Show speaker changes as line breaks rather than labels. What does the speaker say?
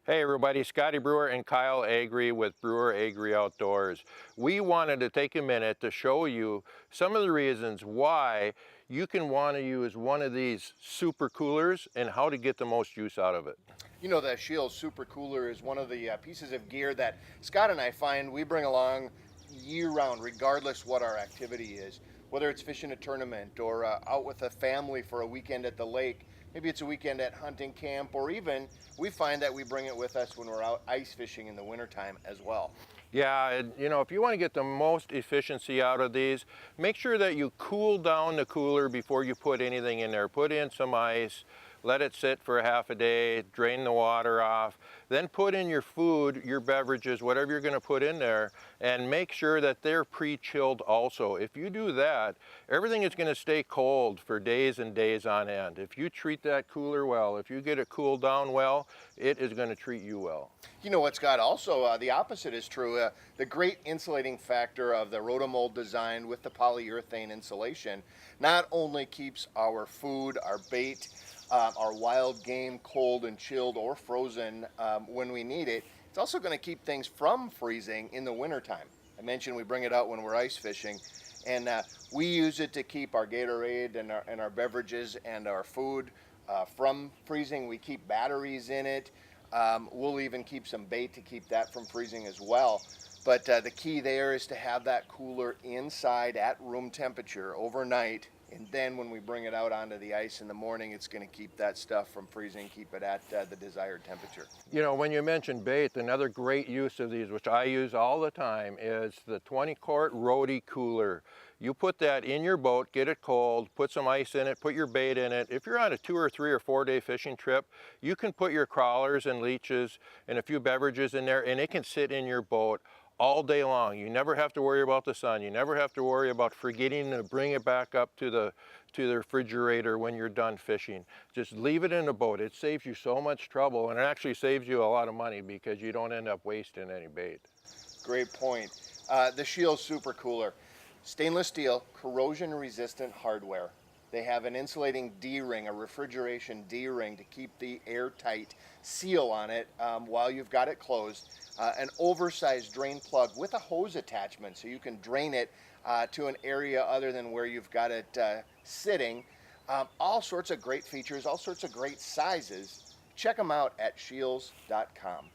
Hey everybody, Scotty Brewer and Kyle Agri with Brewer Agri Outdoors. We wanted to take a minute to show you some of the reasons why you can want to use one of these super coolers and how to get the most use out of it.
You know, that Scheels Super Cooler is one of the pieces of gear that Scott and I find we bring along year round, regardless what our activity is. Whether it's fishing a tournament or out with a family for a weekend at the lake, maybe it's a weekend at hunting camp, or even we find that we bring it with us when we're out ice fishing in the wintertime as well.
Yeah, and if you want to get the most efficiency out of these, make sure that you cool down the cooler before you put anything in there. Put in some ice, let it sit for a half a day, drain the water off, then put in your food, your beverages, whatever you're going to put in there, and make sure that they're pre-chilled also. If you do that, everything is going to stay cold for days and days on end. If you treat that cooler well, if you get it cooled down well, it is going to treat you well.
You know what, Scott? Also, the opposite is true. The great insulating factor of the rotomold design with the polyurethane insulation not only keeps our food, our bait, our wild game cold and chilled or frozen when we need it, it's also going to keep things from freezing in the wintertime. I mentioned we bring it out when we're ice fishing, and we use it to keep our Gatorade and our beverages and our food from freezing. We keep batteries in it. We'll even keep some bait to keep that from freezing as well. But the key there is to have that cooler inside at room temperature overnight. And then when we bring it out onto the ice in the morning, it's going to keep that stuff from freezing, keep it at the desired temperature.
When you mentioned bait, another great use of these, which I use all the time, is the 20-quart Rody cooler. You put that in your boat, get it cold, put some ice in it, put your bait in it. If you're on a 2 or 3 or 4 day fishing trip, you can put your crawlers and leeches and a few beverages in there, and it can sit in your boat all day long. You never have to worry about the sun. You never have to worry about forgetting to bring it back up to the refrigerator when you're done fishing. Just leave it in the boat. It saves you so much trouble, and it actually saves you a lot of money because you don't end up wasting any bait.
Great point. The Scheels Super Cooler. Stainless steel, corrosion resistant hardware. They have an insulating D-ring, a refrigeration D-ring to keep the airtight seal on it while you've got it closed. An oversized drain plug with a hose attachment so you can drain it to an area other than where you've got it sitting. All sorts of great features, all sorts of great sizes. Check them out at Scheels.com.